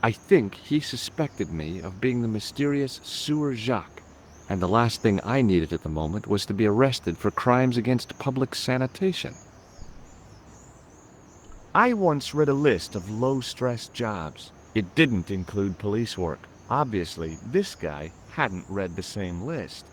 I think he suspected me of being the mysterious Sewer Jacques, and the last thing I needed at the moment was to be arrested for crimes against public sanitation. I once read a list of low-stress jobs. It didn't include police work. Obviously, this guy hadn't read the same list.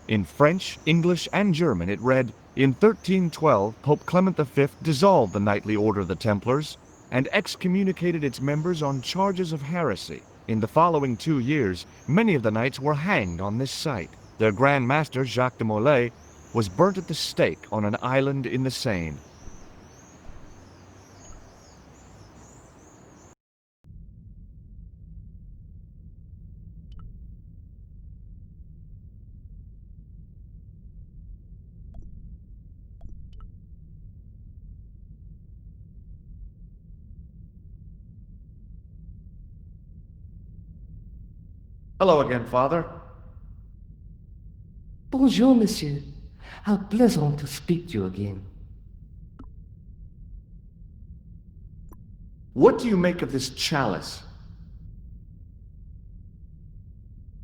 In French, English, and German it read, "In 1312, Pope Clement V dissolved the knightly order of the Templars and excommunicated its members on charges of heresy. In the following 2 years, many of the knights were hanged on this site. Their Grand Master, Jacques de Molay, was burnt at the stake on an island in the Seine." Hello again, Father. Bonjour, monsieur. How pleasant to speak to you again. What do you make of this chalice?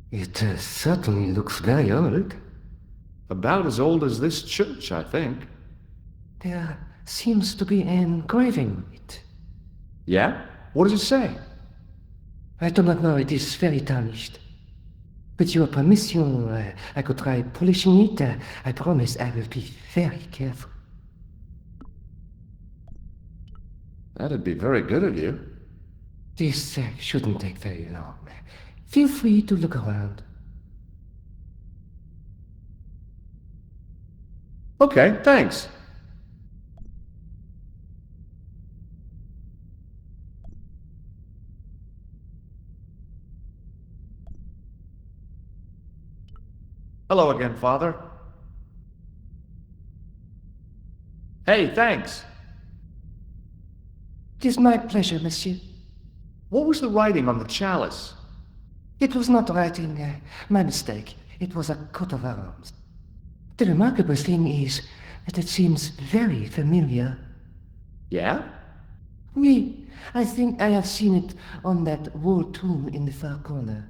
It certainly looks very old. About as old as this church, I think. There seems to be an engraving on it. Yeah? What does it say? I do not know, it is very tarnished. With your permission, I could try polishing it. I promise I will be very careful. That'd be very good of you. This shouldn't take very long. Feel free to look around. Okay, thanks. Hello again, Father. Hey, thanks. It is my pleasure, monsieur. What was the writing on the chalice? It was not writing, my mistake. It was a coat of arms. The remarkable thing is that it seems very familiar. Yeah? Oui, I think I have seen it on that wall tomb in the far corner.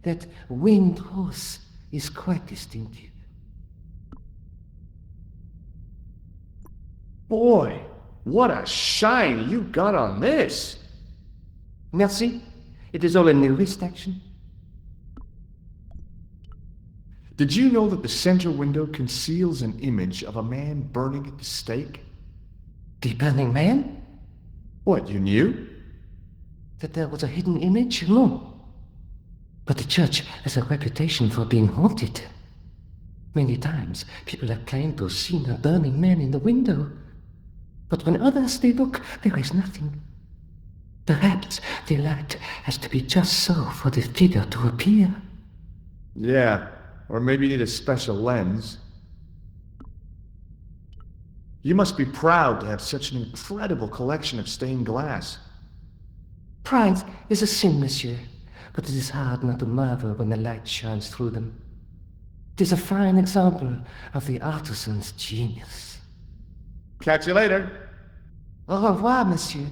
That winged horse is quite distinctive. Boy, what a shine you got on this! Merci. It is all in the wrist action. Did you know that the center window conceals an image of a man burning at the stake? The burning man? What, you knew? That there was a hidden image? No. But the church has a reputation for being haunted. Many times people have claimed to have seen a burning man in the window. But when others they look, there is nothing. Perhaps the light has to be just so for the figure to appear. Yeah, or maybe you need a special lens. You must be proud to have such an incredible collection of stained glass. Pride is a sin, monsieur, but it is hard not to marvel when the light shines through them. It is a fine example of the artisan's genius. Catch you later. Au revoir, monsieur.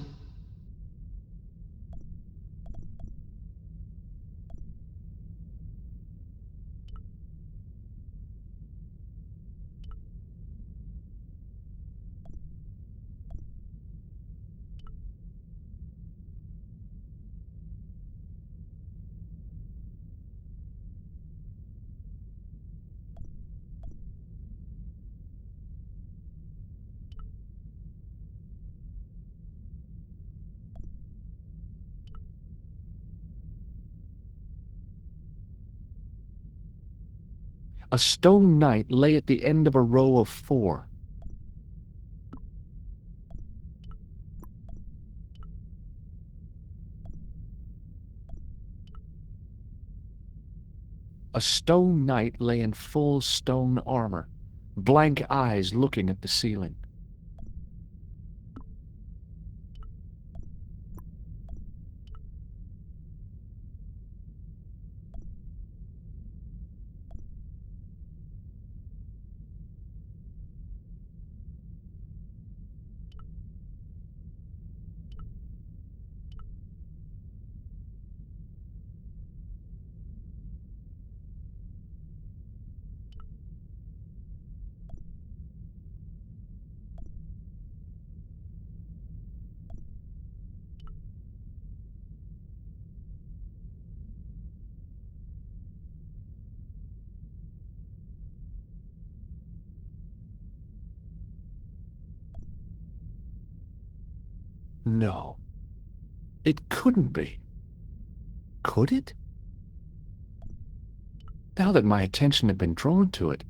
A stone knight lay at the end of a row of 4. A stone knight lay in full stone armor, blank eyes looking at the ceiling. No, it couldn't be. Could it? Now that my attention had been drawn to it,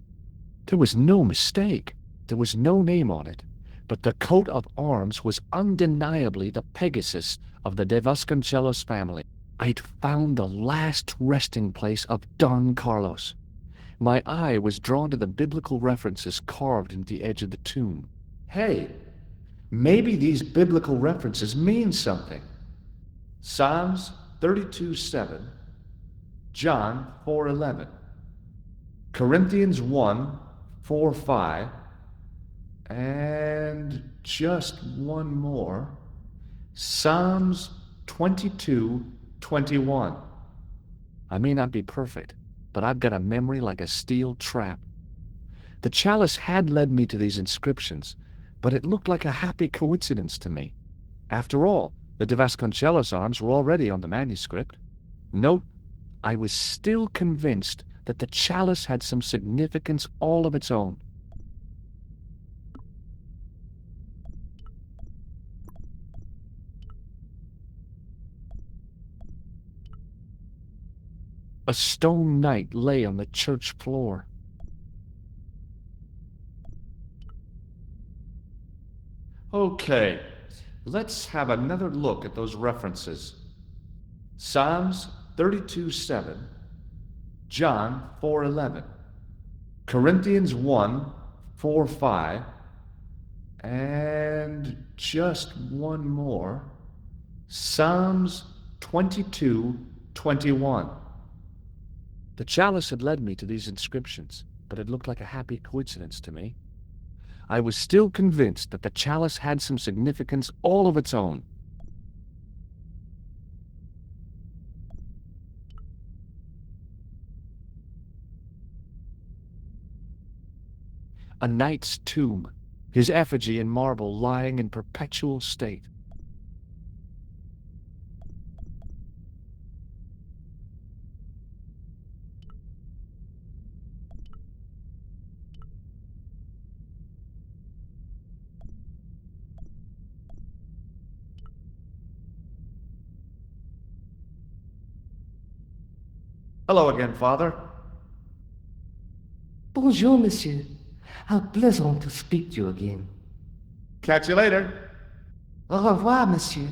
there was no mistake. There was no name on it, but the coat of arms was undeniably the Pegasus of the De Vasconcelos family. I'd found the last resting place of Don Carlos. My eye was drawn to the biblical references carved into the edge of the tomb. Hey, maybe these biblical references mean something. Psalms 32:7, John 4:11, Corinthians 1:4-5, and just one more, Psalms 22:21. I may not be perfect, but I've got a memory like a steel trap. The chalice had led me to these inscriptions, but it looked like a happy coincidence to me. After all, the De Vasconcelos arms were already on the manuscript. Note, I was still convinced that the chalice had some significance all of its own. A stone knight lay on the church floor. Okay, let's have another look at those references. Psalms 32:7, John 4:11, Corinthians 1:4-5, and just one more, Psalms 22:21. The chalice had led me to these inscriptions, but it looked like a happy coincidence to me. I was still convinced that the chalice had some significance all of its own. A knight's tomb, his effigy in marble lying in perpetual state. Hello again, Father. Bonjour, monsieur. How pleasant to speak to you again. Catch you later. Au revoir, monsieur.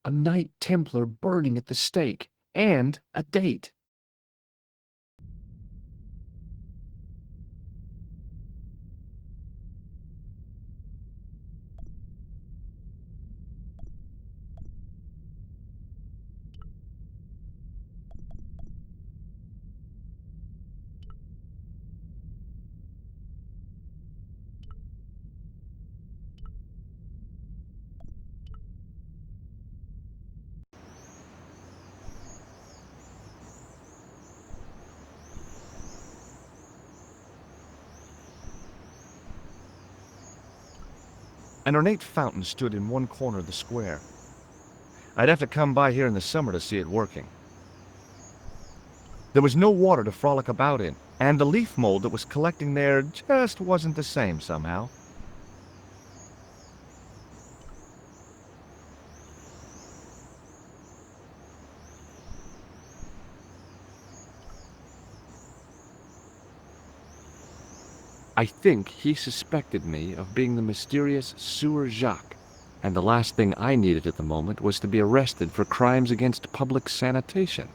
A Knight Templar burning at the stake, and a date. An ornate fountain stood in one corner of the square. I'd have to come by here in the summer to see it working. There was no water to frolic about in, and the leaf mold that was collecting there just wasn't the same somehow. I think he suspected me of being the mysterious Sieur Jacques, and the last thing I needed at the moment was to be arrested for crimes against public sanitation.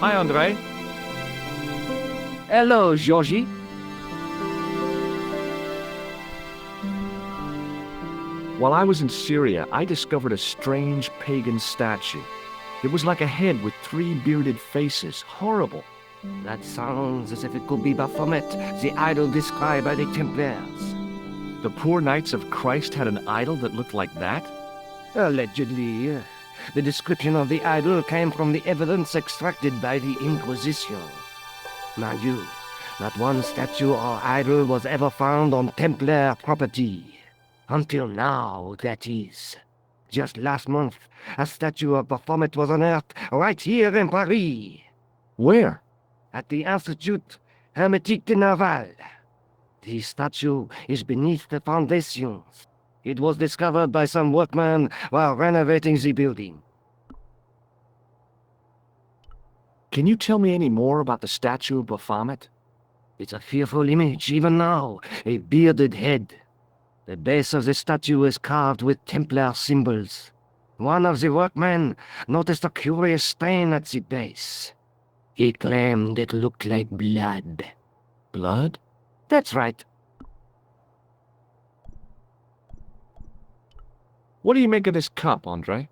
Hi, Andre. Hello, Georgie. While I was in Syria, I discovered a strange pagan statue. It was like a head with 3 bearded faces. Horrible. That sounds as if it could be Baphomet, the idol described by the Templars. The poor Knights of Christ had an idol that looked like that? Allegedly. The description of the idol came from the evidence extracted by the Inquisition. Mind you, not one statue or idol was ever found on Templar property. Until now, that is. Just last month, a statue of Baphomet was unearthed right here in Paris. Where? At the Institut Hermétique de Naval. The statue is beneath the foundations. It was discovered by some workmen while renovating the building. Can you tell me any more about the statue of Baphomet? It's a fearful image, even now, a bearded head. The base of the statue is carved with Templar symbols. One of the workmen noticed a curious stain at the base. He claimed it looked like blood. Blood? That's right. What do you make of this cup, Andre?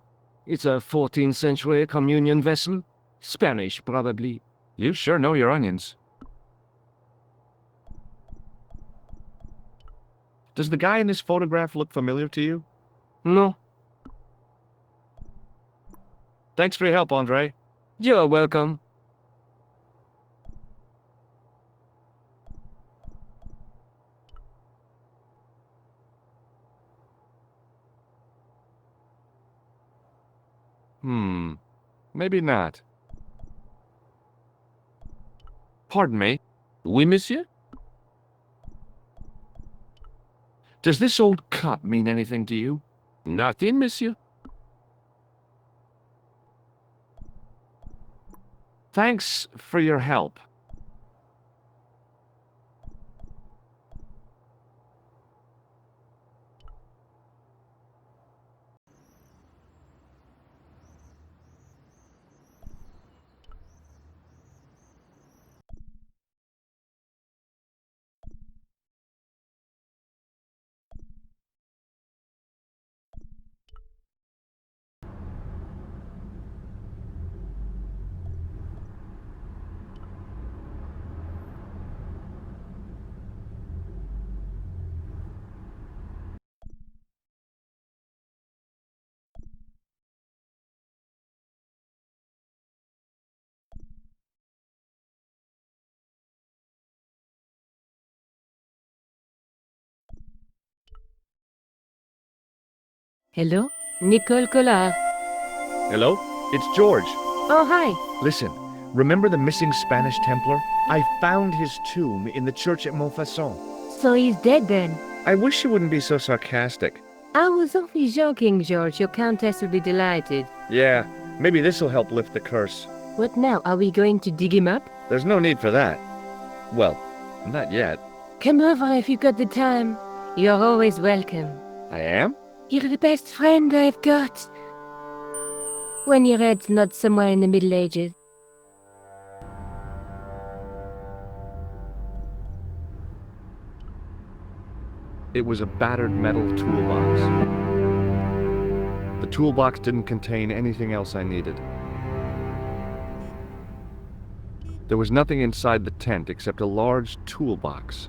It's a 14th century communion vessel. Spanish, probably. You sure know your onions. Does the guy in this photograph look familiar to you? No. Thanks for your help, Andre. You're welcome. Maybe not. Pardon me. Oui, monsieur? Does this old cup mean anything to you? Nothing, monsieur. Thanks for your help. Hello? Nicole Collard. Hello? It's George. Oh, hi. Listen, remember the missing Spanish Templar? I found his tomb in the church at Montfaucon. So he's dead then? I wish you wouldn't be so sarcastic. I was only joking, George. Your countess will be delighted. Yeah, maybe this'll help lift the curse. What now? Are we going to dig him up? There's no need for that. Well, not yet. Come over if you've got the time. You're always welcome. I am? You're the best friend I've got. When your head's not somewhere in the Middle Ages. It was a battered metal toolbox. The toolbox didn't contain anything else I needed. There was nothing inside the tent except a large toolbox.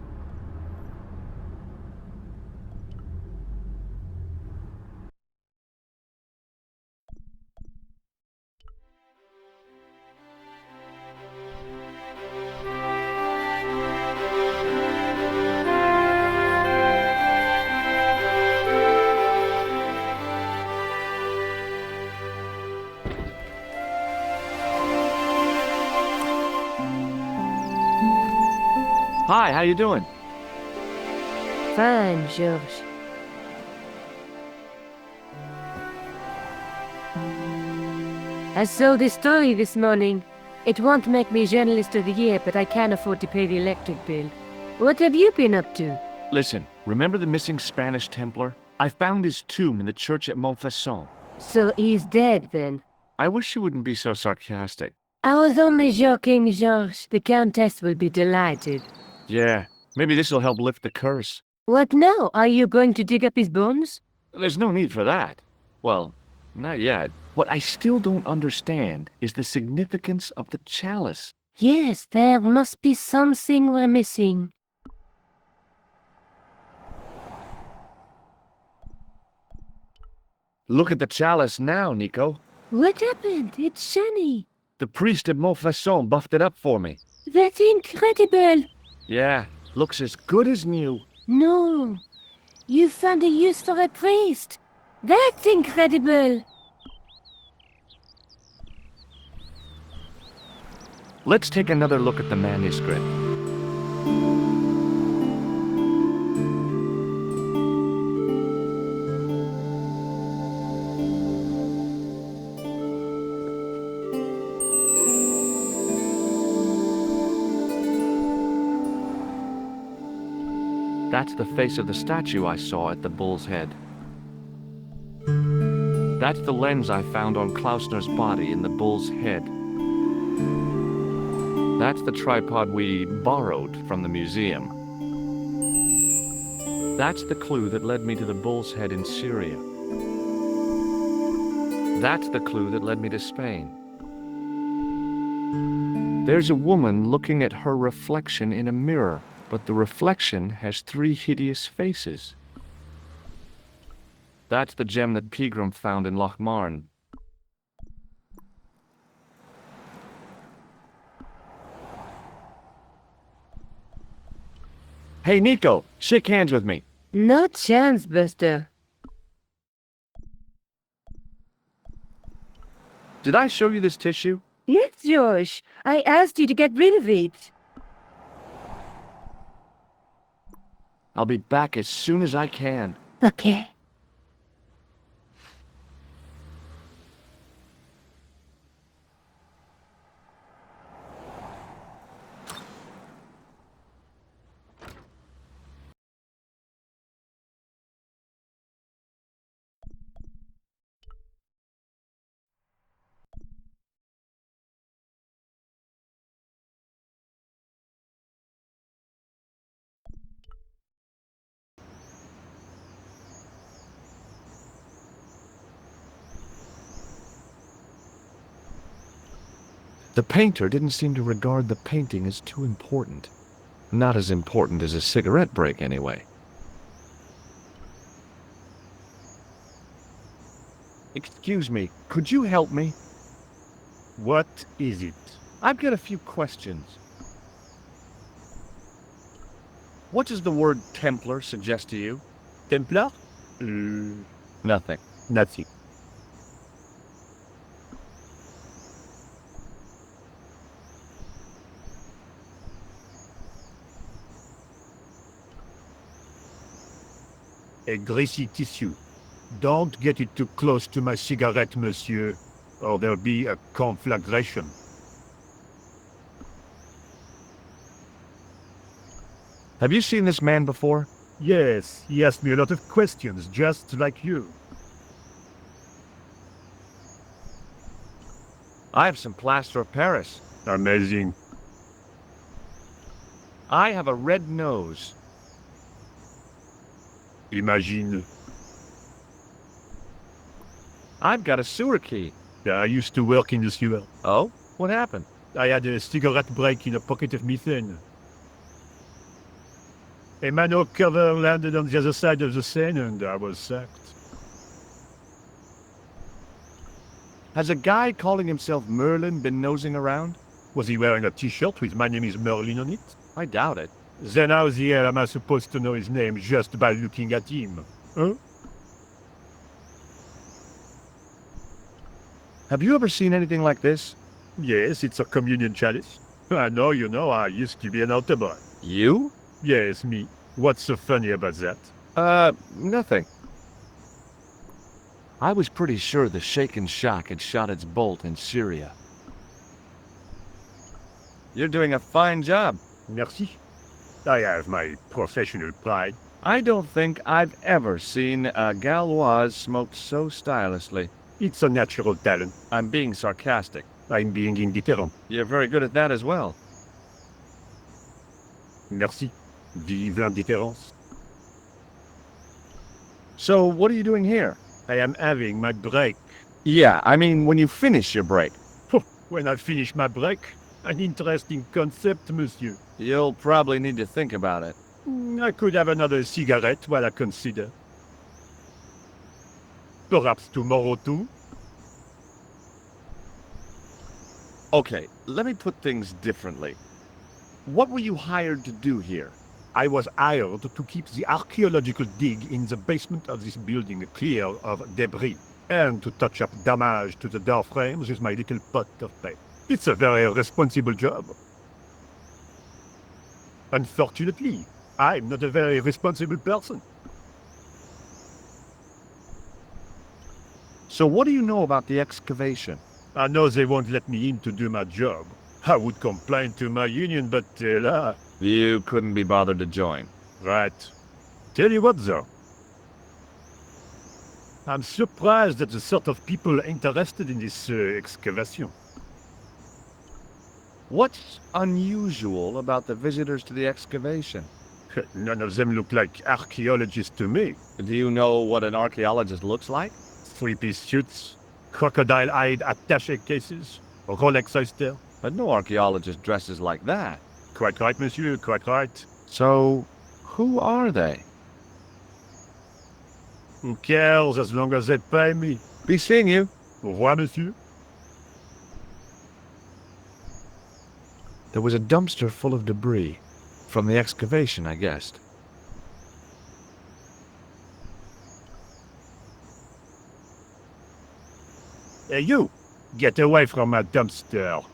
Hi, how you doing? Fine, George. I saw this story this morning. It won't make me Journalist of the Year, but I can't afford to pay the electric bill. What have you been up to? Listen, remember the missing Spanish Templar? I found his tomb in the church at Montfaucon. So he's dead then? I wish you wouldn't be so sarcastic. I was only joking, Georges. The Countess will be delighted. Yeah, maybe this'll help lift the curse. What now? Are you going to dig up his bones? There's no need for that. Well, not yet. What I still don't understand is the significance of the chalice. Yes, there must be something we're missing. Look at the chalice now, Nico. What happened? It's shiny. The priest at Montfaucon buffed it up for me. That's incredible. Yeah, looks as good as new. No, you found a use for a priest. That's incredible. Let's take another look at the manuscript. That's the face of the statue I saw at the bull's head. That's the lens I found on Klausner's body in the bull's head. That's the tripod we borrowed from the museum. That's the clue that led me to the bull's head in Syria. That's the clue that led me to Spain. There's a woman looking at her reflection in a mirror, but the reflection has 3 hideous faces. That's the gem that Pegram found in Loch Marne. Hey, Nico, shake hands with me. No chance, Buster. Did I show you this tissue? Yes, George. I asked you to get rid of it. I'll be back as soon as I can. Okay. The painter didn't seem to regard the painting as too important. Not as important as a cigarette break, anyway. Excuse me, could you help me? What is it? I've got a few questions. What does the word Templar suggest to you? Templar? Nothing. Nothing. A greasy tissue. Don't get it too close to my cigarette, monsieur, or there'll be a conflagration. Have you seen this man before? Yes, he asked me a lot of questions, just like you. I have some plaster of Paris. Amazing. I have a red nose. Imagine. I've got a sewer key. I used to work in the sewer. Oh? What happened? I had a cigarette break in a pocket of methane. A manhole cover landed on the other side of the Seine and I was sacked. Has a guy calling himself Merlin been nosing around? Was he wearing a t-shirt with "My name is Merlin" on it? I doubt it. Then how the hell am I supposed to know his name just by looking at him? Huh? Have you ever seen anything like this? Yes, it's a communion chalice. I know, you know, I used to be an altar boy. You? Yes, me. What's so funny about that? Nothing. I was pretty sure the Shaken Shock had shot its bolt in Syria. You're doing a fine job. Merci. I have my professional pride. I don't think I've ever seen a Gauloise smoked so stylishly. It's a natural talent. I'm being sarcastic. I'm being indifferent. You're very good at that as well. Merci. Vive l'indifférence. So, what are you doing here? I am having my break. Yeah, I mean, when you finish your break. When I finish my break, an interesting concept, monsieur. You'll probably need to think about it. I could have another cigarette while I consider. Perhaps tomorrow too? Okay, let me put things differently. What were you hired to do here? I was hired to keep the archaeological dig in the basement of this building clear of debris, and to touch up damage to the door frames with my little pot of paint. It's a very responsible job. Unfortunately, I'm not a very responsible person. So what do you know about the excavation? I know they won't let me in to do my job. I would complain to my union, but là, You couldn't be bothered to join. right. Tell you what, though. I'm surprised at the sort of people interested in this excavation. What's unusual about the visitors to the excavation? None of them look like archaeologists to me. Do you know what an archaeologist looks like? Three-piece suits, crocodile-eyed attaché cases, Rolex oyster. But no archaeologist dresses like that. Quite right, monsieur, quite right. So, who are they? Who cares as long as they pay me? Be seeing you. Au revoir, monsieur. There was a dumpster full of debris. From the excavation, I guessed. Hey, you! Get away from my dumpster.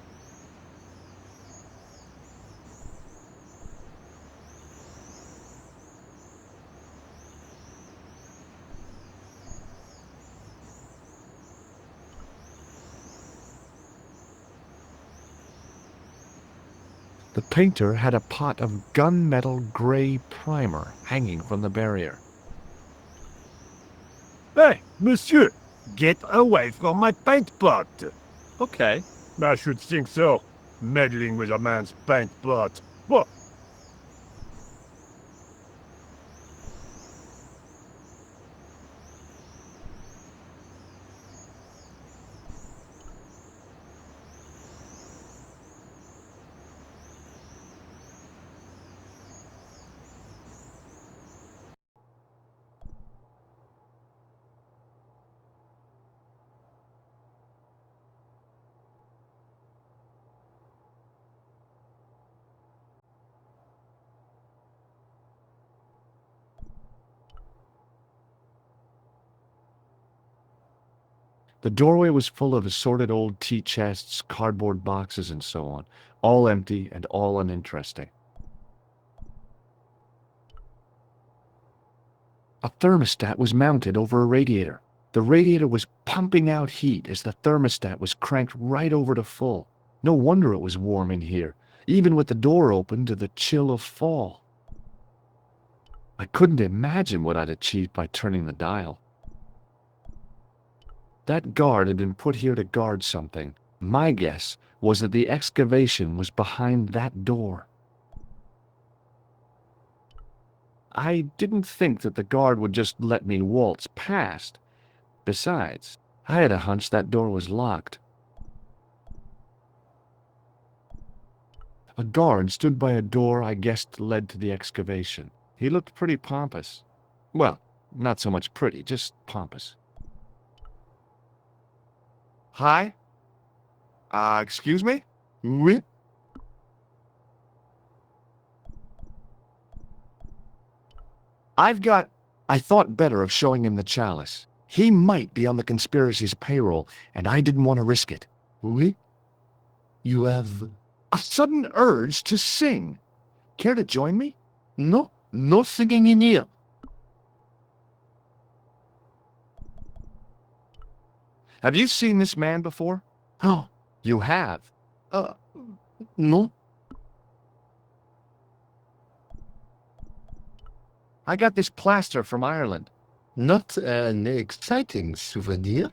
The painter had a pot of gunmetal gray primer hanging from the barrier. Hey, monsieur! Get away from my paint pot! Okay. I should think so. Meddling with a man's paint pot. What? The doorway was full of assorted old tea chests, cardboard boxes, and so on, all empty and all uninteresting. A thermostat was mounted over a radiator. The radiator was pumping out heat as the thermostat was cranked right over to full. No wonder it was warm in here, even with the door open to the chill of fall. I couldn't imagine what I'd achieved by turning the dial. That guard had been put here to guard something. My guess was that the excavation was behind that door. I didn't think that the guard would just let me waltz past. Besides, I had a hunch that door was locked. A guard stood by a door I guessed led to the excavation. He looked pretty pompous. Well, not so much pretty, just pompous. Hi? Excuse me? Oui? I thought better of showing him the chalice. He might be on the conspiracy's payroll, and I didn't want to risk it. Oui? You have... A sudden urge to sing. Care to join me? No, no singing in here. Have you seen this man before? Oh, You have. no. I got this plaster from Ireland. Not an exciting souvenir.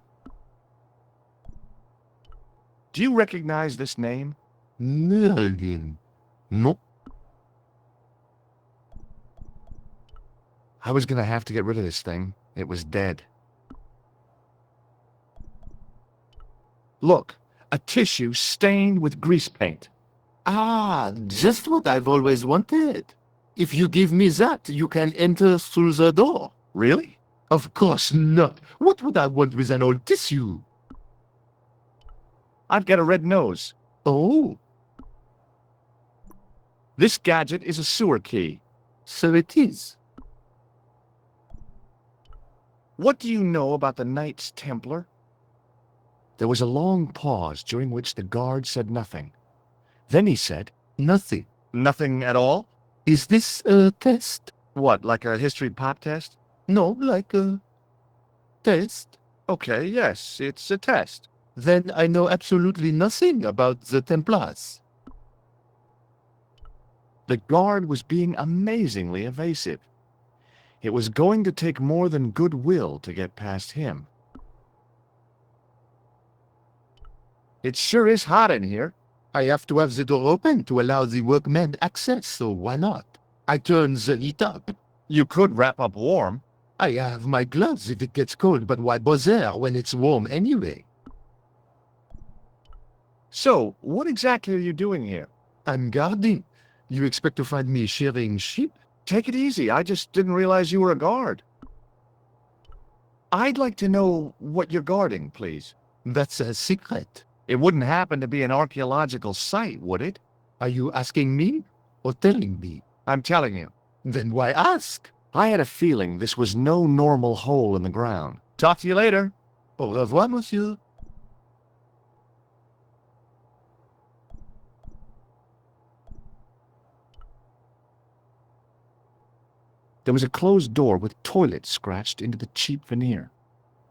Do you recognize this name? Merlin. No. I was gonna have to get rid of this thing. It was dead. Look, a tissue stained with grease paint. Ah, just what I've always wanted. If you give me that, you can enter through the door. Really? Of course not. What would I want with an old tissue? I've got a red nose. Oh, This gadget is a sewer key. so it is. What do you know about the Knights Templar? There was a long pause during which the guard said nothing. Then he said, Nothing. "Nothing at all? Is this a test? What, like a history pop test?" No, like a test. Okay, yes, it's a test. Then I know absolutely nothing about the Templars. The guard was being amazingly evasive. It was going to take more than goodwill to get past him. It sure is hot in here. I have to have the door open to allow the workmen access, so why not? I turn the heat up. You could wrap up warm. I have my gloves if it gets cold, but why bother when it's warm anyway? So, what exactly are you doing here? I'm guarding. You expect to find me shearing sheep? Take it easy, I just didn't realize you were a guard. I'd like to know what you're guarding, please. That's a secret. It wouldn't happen to be an archaeological site, would it? Are you asking me or telling me? I'm telling you. Then why ask? I had a feeling this was no normal hole in the ground. Talk to you later. Au revoir, monsieur. There was a closed door with toilet scratched into the cheap veneer.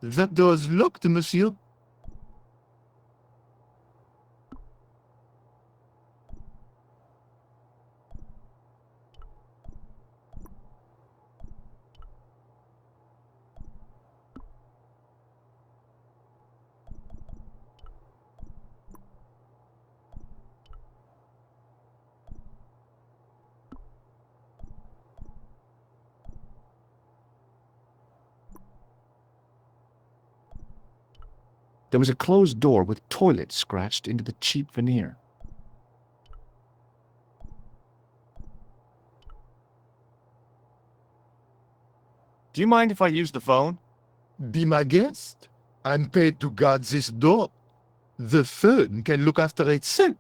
That door's locked, monsieur. There was a closed door with toilet scratched into the cheap veneer. Do you mind if I use the phone? Be my guest. I'm paid to guard this door. The phone can look after itself.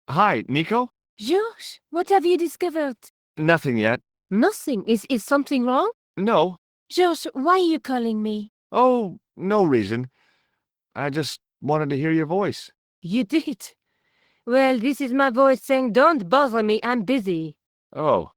Hi, Nico? George, what have you discovered? Nothing yet. Nothing. Is something wrong? No. George, why are you calling me? Oh, no reason. I just wanted to hear your voice. You did. Well, this is my voice saying, don't bother me, I'm busy. Oh.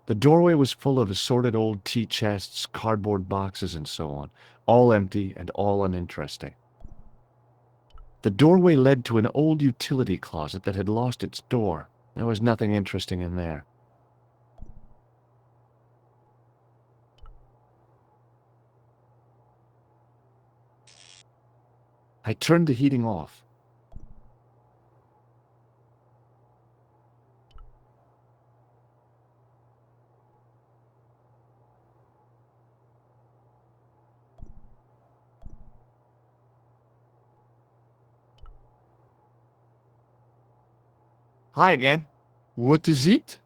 The doorway was full of assorted old tea chests, cardboard boxes, and so on, all empty and all uninteresting. The doorway led to an old utility closet that had lost its door. There was nothing interesting in there. I turned the heating off. Hi again. What is it?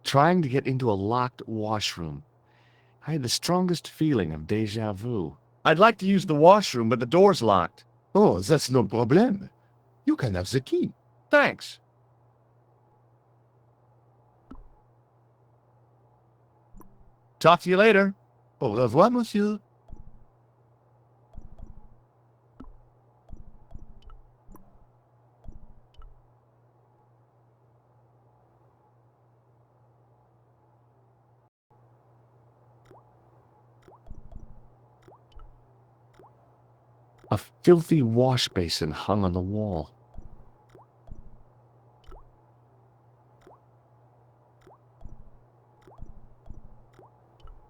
Trying to get into a locked washroom. I had the strongest feeling of déjà vu. I'd like to use the washroom, but the door's locked. Oh, that's no problem. You can have the key. Thanks. Talk to you later. Au revoir, monsieur. A filthy wash basin hung on the wall.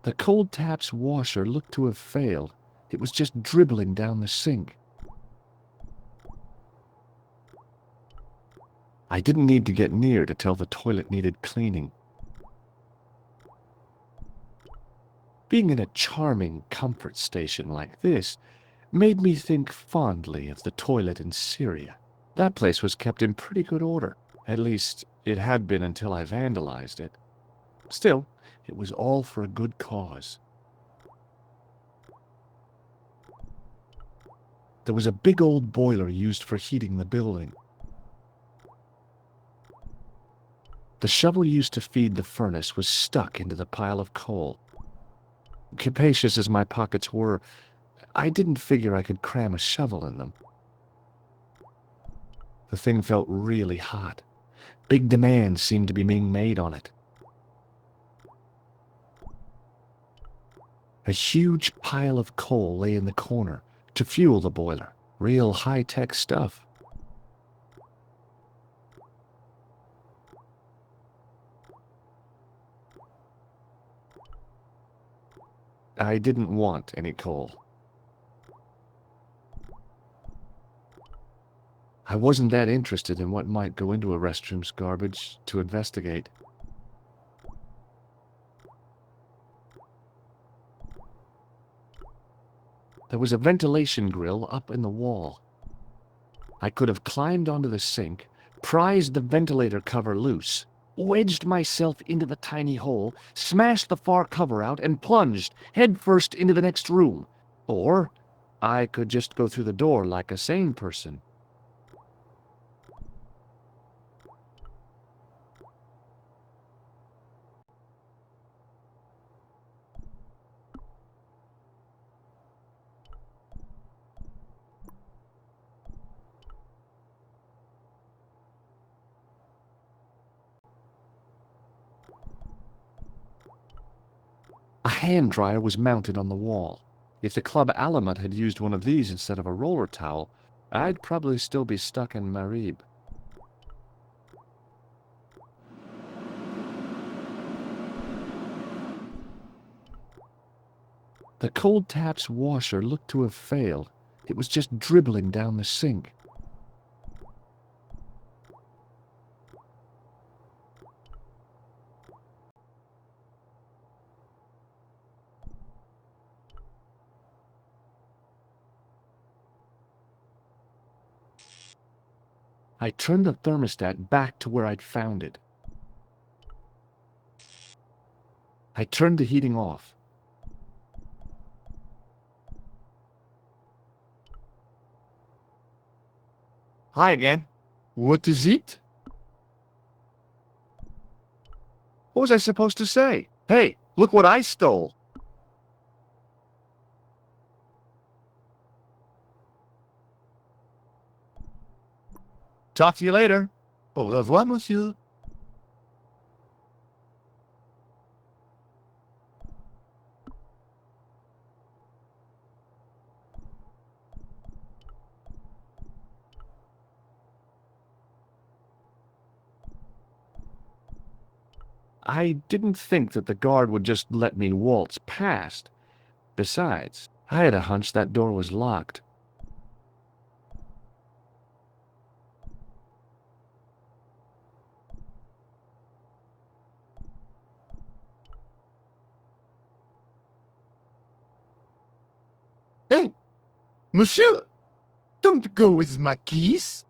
The cold tap's washer looked to have failed. It was just dribbling down the sink. I didn't need to get near to tell the toilet needed cleaning. Being in a charming comfort station like this made me think fondly of the toilet in Syria. That place was kept in pretty good order. At least, it had been until I vandalized it. Still, it was all for a good cause. There was a big old boiler used for heating the building. The shovel used to feed the furnace was stuck into the pile of coal. Capacious as my pockets were, I didn't figure I could cram a shovel in them. The thing felt really hot. Big demands seemed to be being made on it. A huge pile of coal lay in the corner to fuel the boiler. Real high-tech stuff. I didn't want any coal. I wasn't that interested in what might go into a restroom's garbage to investigate. There was a ventilation grill up in the wall. I could have climbed onto the sink, prized the ventilator cover loose, wedged myself into the tiny hole, smashed the far cover out, and plunged headfirst into the next room. Or I could just go through the door like a sane person. A hand dryer was mounted on the wall. If the club Alamut had used one of these instead of a roller towel, I'd probably still be stuck in Marib. The cold tap's washer looked to have failed. It was just dribbling down the sink. I turned the thermostat back to where I'd found it. I turned the heating off. Hi again. What is it? What was I supposed to say? Hey, look what I stole. Talk to you later. Au revoir, monsieur. I didn't think that the guard would just let me waltz past. Besides, I had a hunch that door was locked. Hey, monsieur, don't go with my keys.